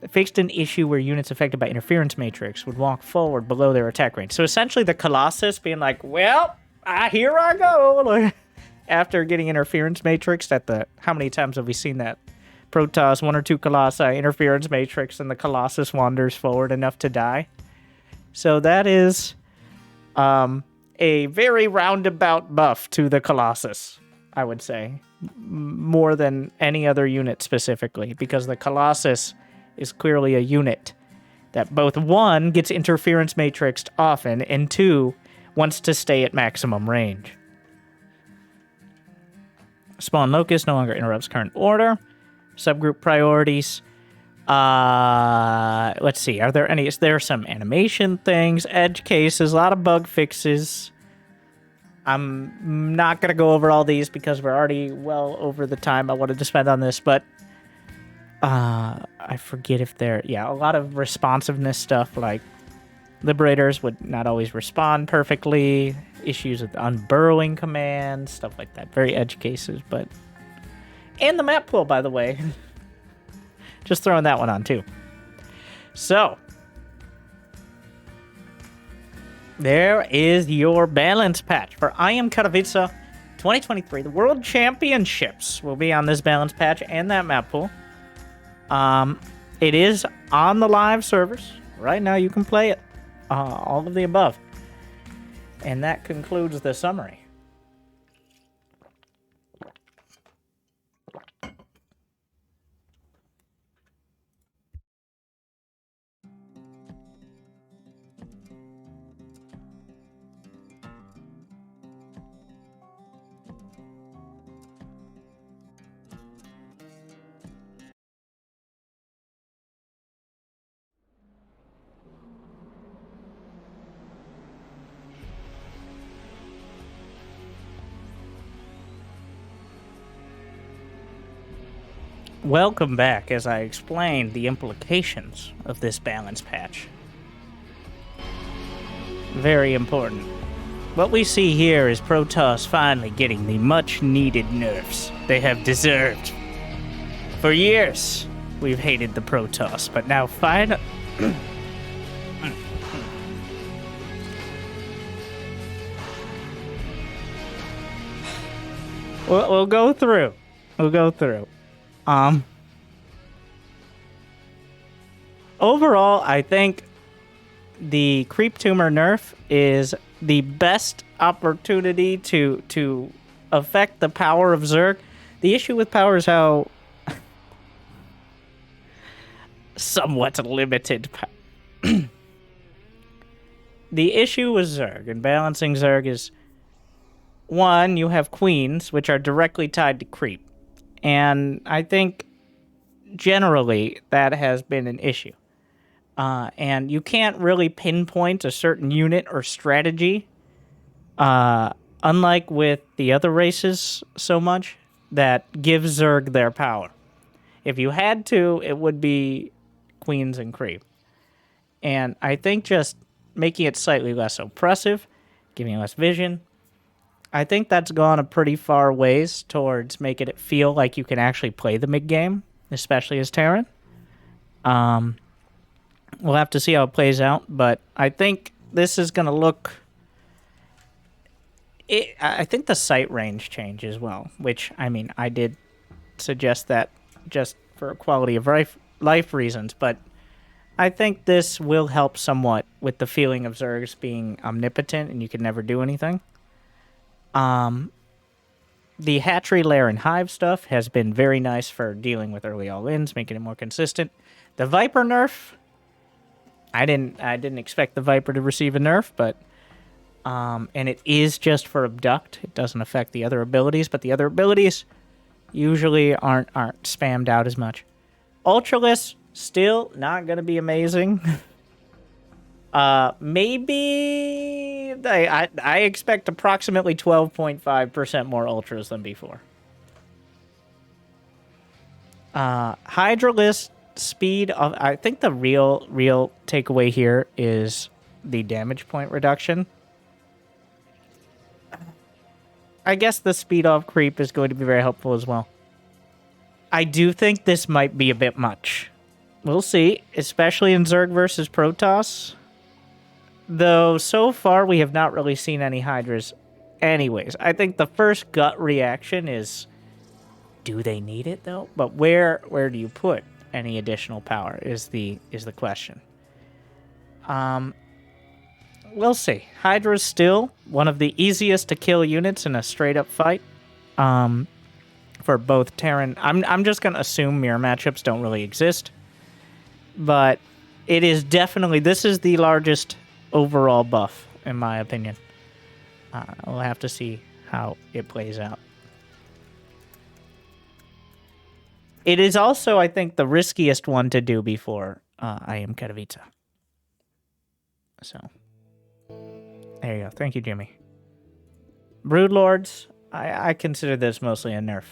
fixed an issue where units affected by interference matrix would walk forward below their attack range. So essentially the Colossus being like, well, here I go. After getting interference matrix at the... How many times have we seen that? Protoss, 1 or 2 Colossi, interference matrix, and the Colossus wanders forward enough to die. So that is a very roundabout buff to the Colossus, I would say. More than any other unit specifically, because the Colossus is clearly a unit that both, 1, gets interference matrixed often, and 2, wants to stay at maximum range. Spawn Locust no longer interrupts current order. Subgroup priorities. Let's see. Are there any? Is there some animation things? Edge cases. A lot of bug fixes. I'm not going to go over all these because we're already well over the time I wanted to spend on this, but I forget if there... Yeah, a lot of responsiveness stuff, like Liberators would not always respond perfectly, issues with unburrowing commands, stuff like that. Very edge cases, but... And the map pool, by the way. Just throwing that one on, too. So... There is your balance patch for I Am Katowice 2023. The World Championships will be on this balance patch and that map pool. It is on the live servers. Right now you can play it. All of the above. And that concludes the summary. Welcome back as I explain the implications of this balance patch. Very important. What we see here is Protoss finally getting the much-needed nerfs they have deserved. For years, we've hated the Protoss, but now finally... We'll go through. Overall, I think the Creep Tumor nerf is the best opportunity to affect the power of Zerg. The issue with power is how somewhat limited. The issue with Zerg and balancing Zerg is, one, you have queens, which are directly tied to creep. And I think generally that has been an issue. And you can't really pinpoint a certain unit or strategy, unlike with the other races so much, that gives Zerg their power. If you had to, it would be queens and creep. And I think just making it slightly less oppressive, giving less vision, I think that's gone a pretty far ways towards making it feel like you can actually play the mid-game, especially as Terran. We'll have to see how it plays out, but I think this is going to look... I think the sight range change as well, which, I mean, I did suggest that just for quality of life reasons, but I think this will help somewhat with the feeling of Zergs being omnipotent and you can never do anything. The hatchery, lair, and hive stuff has been very nice for dealing with early all-ins, making it more consistent. The Viper nerf, I didn't expect the Viper to receive a nerf, but and it is just for abduct. It doesn't affect the other abilities, but the other abilities usually aren't spammed out as much. Ultralisk, still not gonna be amazing. Maybe I expect approximately 12.5% more ultras than before. Hydralisk speed of, I think the real takeaway here is the damage point reduction. I guess the speed off creep is going to be very helpful as well. I do think this might be a bit much. We'll see, especially in Zerg versus Protoss. Though, so far, we have not really seen any Hydras anyways. I think the first gut reaction is, do they need it, though? But where do you put any additional power is the question. We'll see. Hydra's still one of the easiest to kill units in a straight-up fight. For both Terran... I'm just going to assume mirror matchups don't really exist. But it is definitely... This is the largest overall buff, in my opinion. We'll have to see how it plays out. It is also, I think, the riskiest one to do before I am Katowice. So, there you go. Thank you, Jimmy. Broodlords, I consider this mostly a nerf.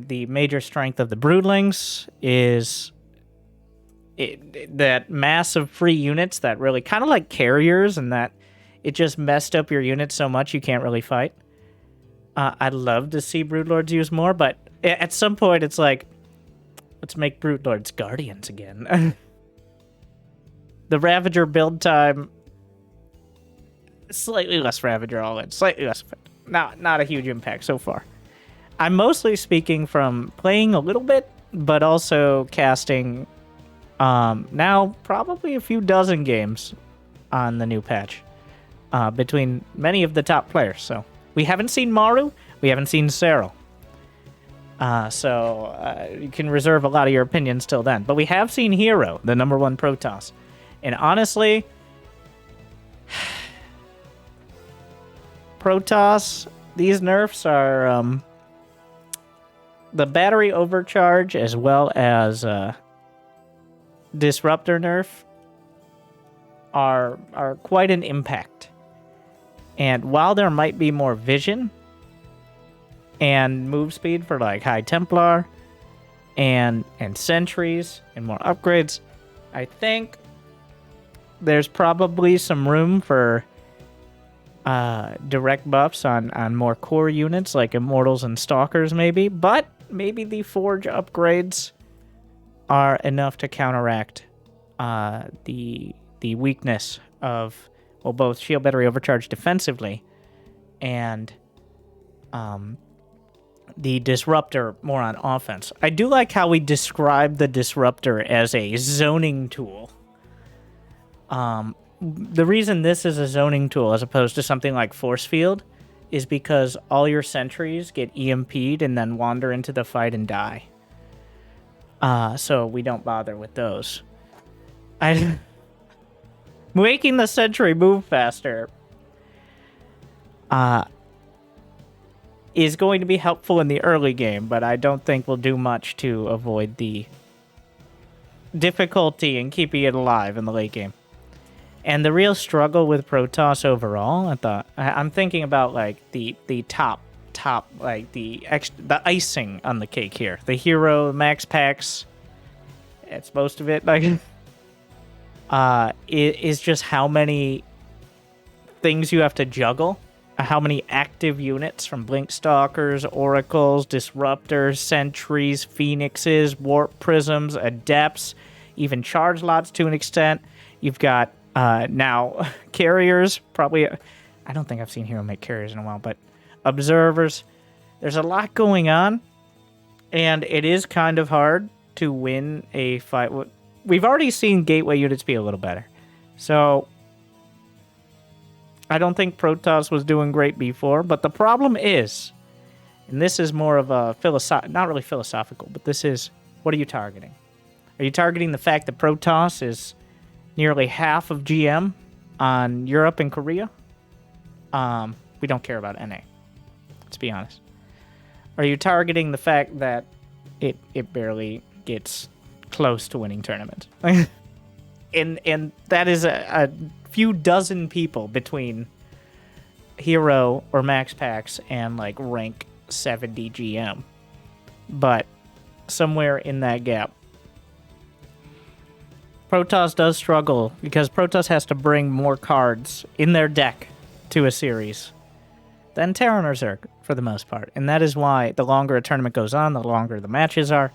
The major strength of the Broodlings is that mass of free units that really kind of like carriers, and that it just messed up your units so much you can't really fight. I'd love to see Broodlords use more, but at some point it's like, let's make Broodlords Guardians again. The Ravager build time, slightly less Ravager all in, slightly less, not a huge impact so far. I'm mostly speaking from playing a little bit, but also casting now probably a few dozen games on the new patch between many of the top players. So we haven't seen Maru, we haven't seen Cyril. So you can reserve a lot of your opinions till then. But we have seen Hero, the #1 Protoss. And honestly, Protoss, these nerfs are the battery overcharge as well as disruptor nerf are quite an impact. And while there might be more vision and move speed for like High Templar, and sentries and more upgrades, I think there's probably some room for direct buffs on more core units like Immortals and Stalkers maybe, but maybe the Forge upgrades are enough to counteract the weakness of, well, both Shield Battery Overcharge defensively and the Disruptor more on offense. I do like how we describe the Disruptor as a zoning tool. The reason this is a zoning tool as opposed to something like Force Field is because all your sentries get EMP'd and then wander into the fight and die. So we don't bother with those. Making the sentry move faster is going to be helpful in the early game, but I don't think will do much to avoid the difficulty in keeping it alive in the late game. And the real struggle with Protoss overall, I'm thinking about like the top like the icing on the cake here. The hero max packs, it's most of it. Like, is just how many things you have to juggle. How many active units from Blink Stalkers, Oracles, Disruptors, Sentries, Phoenixes, Warp Prisms, Adepts, even Charge Lots to an extent. You've got now Carriers, probably. I don't think I've seen Hero make Carriers in a while, but Observers. There's a lot going on, and it is kind of hard to win a fight. We've already seen Gateway units be a little better, so I don't think Protoss was doing great before, but the problem is, and this is more of a not really philosophical, but this is, what are you targeting? Are you targeting the fact that Protoss is nearly half of GM on Europe and Korea? We don't care about NA. Let's be honest. Are you targeting the fact that it barely gets close to winning tournaments? and that is a few dozen people between hero or max packs and like rank 70 GM. But somewhere in that gap, Protoss does struggle because Protoss has to bring more cards in their deck to a series than Terran or Zerg for the most part. And that is why the longer a tournament goes on, the longer the matches are,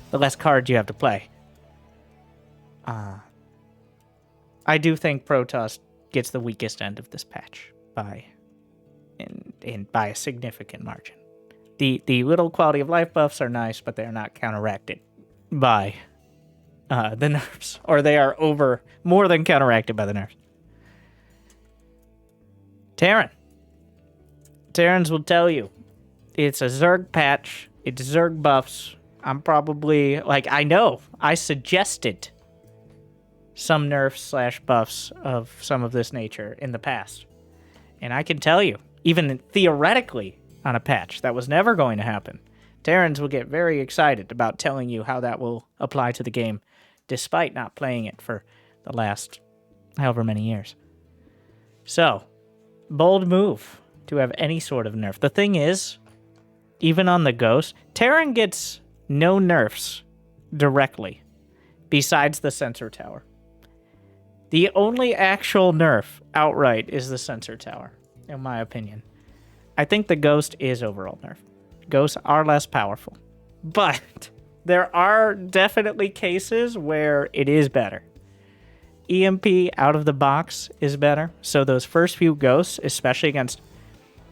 the less cards you have to play. I do think Protoss gets the weakest end of this patch by a significant margin. The little quality of life buffs are nice, but they are not counteracted by the nerfs, or they are more than counteracted by the nerfs. Terrans will tell you it's a Zerg patch, it's Zerg buffs. I'm probably, I suggested some nerfs / buffs of some of this nature in the past. And I can tell you, even theoretically on a patch, that was never going to happen. Terrans will get very excited about telling you how that will apply to the game, despite not playing it for the last however many years. So, bold move to have any sort of nerf. The thing is, even on the Ghost, Terran gets no nerfs directly, besides the Sensor Tower. The only actual nerf outright is the Sensor Tower, in my opinion. I think the Ghost is overall nerf. Ghosts are less powerful. But there are definitely cases where it is better. EMP out of the box is better. So those first few Ghosts, especially against...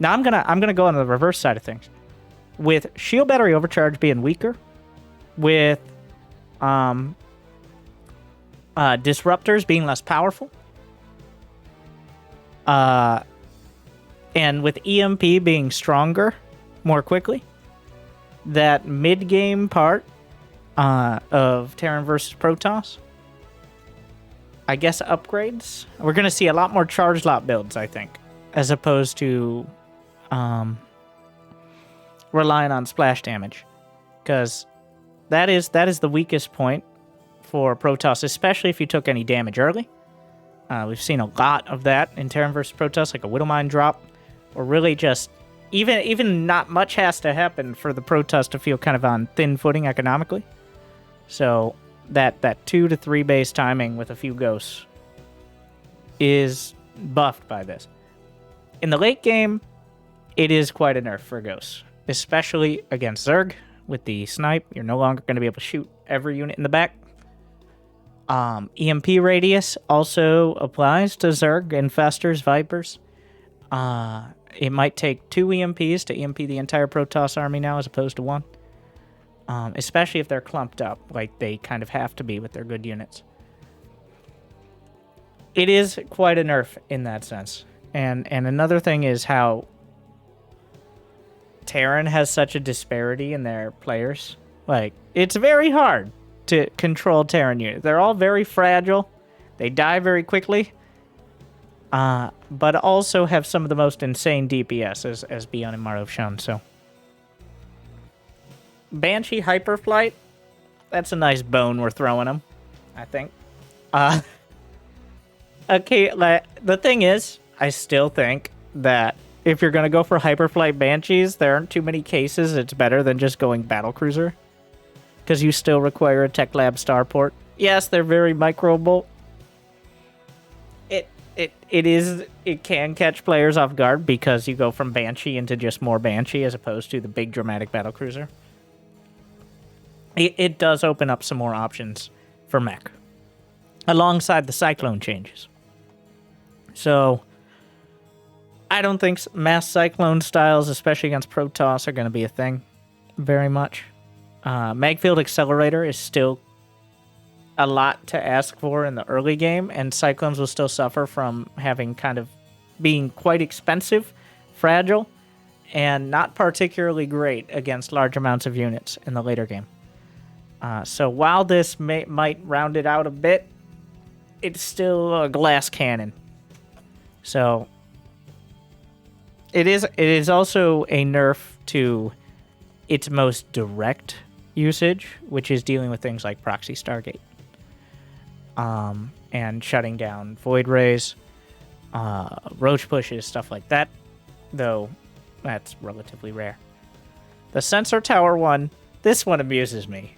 Now I'm gonna go on the reverse side of things. With Shield Battery Overcharge being weaker, with Disruptors being less powerful, and with EMP being stronger more quickly, that mid-game part of Terran versus Protoss, I guess upgrades. We're going to see a lot more charge lot builds, I think, as opposed to relying on splash damage, because that is the weakest point for Protoss, especially if you took any damage early. We've seen a lot of that in Terran vs. Protoss, like a Widowmine drop, or really just even not much has to happen for the Protoss to feel kind of on thin footing economically. So that 2 to 3 base timing with a few ghosts is buffed by this. In the late game, it is quite a nerf for ghosts, especially against Zerg with the snipe. You're no longer going to be able to shoot every unit in the back. EMP radius also applies to Zerg, Infestors, Vipers. It might take 2 EMPs to EMP the entire Protoss army now as opposed to 1. Especially if they're clumped up, like they kind of have to be with their good units. It is quite a nerf in that sense. And another thing is how Terran has such a disparity in their players. Like, it's very hard to control Terran units. They're all very fragile. They die very quickly. But also have some of the most insane DPS, as Bion and Maro have shown, so. Banshee Hyperflight, that's a nice bone we're throwing them, I think. Okay, the thing is, I still think that if you're going to go for Hyperflight Banshees, there aren't too many cases it's better than just going Battlecruiser. Because you still require a Tech Lab starport. Yes, they're very microable. It can catch players off guard because you go from Banshee into just more Banshee as opposed to the big dramatic Battlecruiser. It does open up some more options for mech. Alongside the Cyclone changes. So, I don't think mass Cyclone styles, especially against Protoss, are going to be a thing. Very much. Magfield Accelerator is still a lot to ask for in the early game, and Cyclones will still suffer from having kind of being quite expensive, fragile, and not particularly great against large amounts of units in the later game. So while this might round it out a bit, it's still a glass cannon. So it is also a nerf to its most direct usage, which is dealing with things like Proxy Stargate. And shutting down Void Rays, Roach Pushes, stuff like that, though that's relatively rare. The Sensor Tower one, this one amuses me.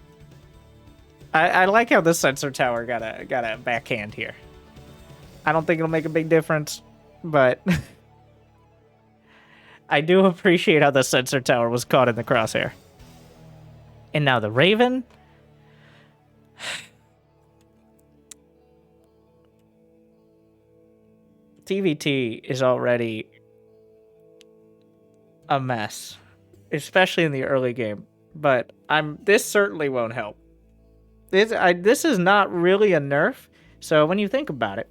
I like how the Sensor Tower got a backhand here. I don't think it'll make a big difference, but I do appreciate how the Sensor Tower was caught in the crosshair. And now the Raven. TVT is already a mess, especially in the early game. But this certainly won't help. This is not really a nerf. So when you think about it,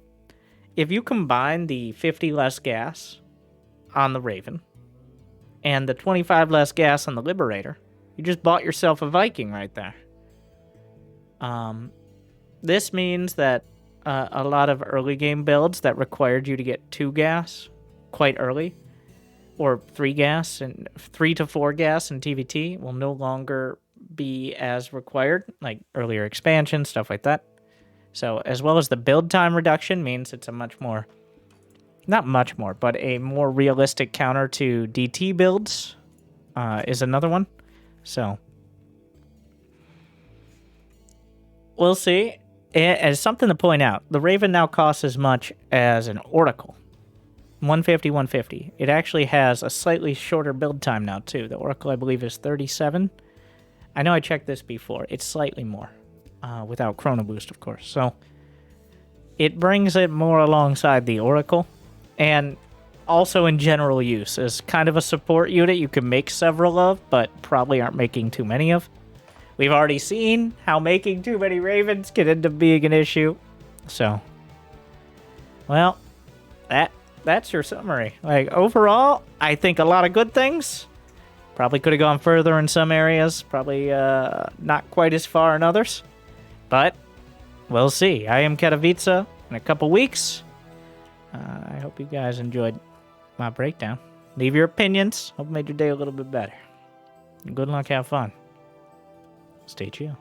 if you combine the 50 less gas on the Raven and the 25 less gas on the Liberator, you just bought yourself a Viking right there. This means that a lot of early game builds that required you to get 2 gas quite early, or 3 gas and 3 to 4 gas in TVT will no longer be as required, like earlier expansion, stuff like that. So as well as the build time reduction means it's a much more, not much more, but a more realistic counter to DT builds is another one. So we'll see. As something to point out, the Raven now costs as much as an Oracle. 150, 150. It actually has a slightly shorter build time now, too. The Oracle, I believe, is 37. I know I checked this before. It's slightly more, without Chrono Boost, of course. So it brings it more alongside the Oracle, and also in general use as kind of a support unit you can make several of, but probably aren't making too many of. We've already seen how making too many Ravens can end up being an issue. So, well, that's your summary. Like, overall, I think a lot of good things. Probably could have gone further in some areas. Probably not quite as far in others. But we'll see. I am Katowice in a couple weeks. I hope you guys enjoyed my breakdown. Leave your opinions. Hope it made your day a little bit better. Good luck. Have fun. Stay chill.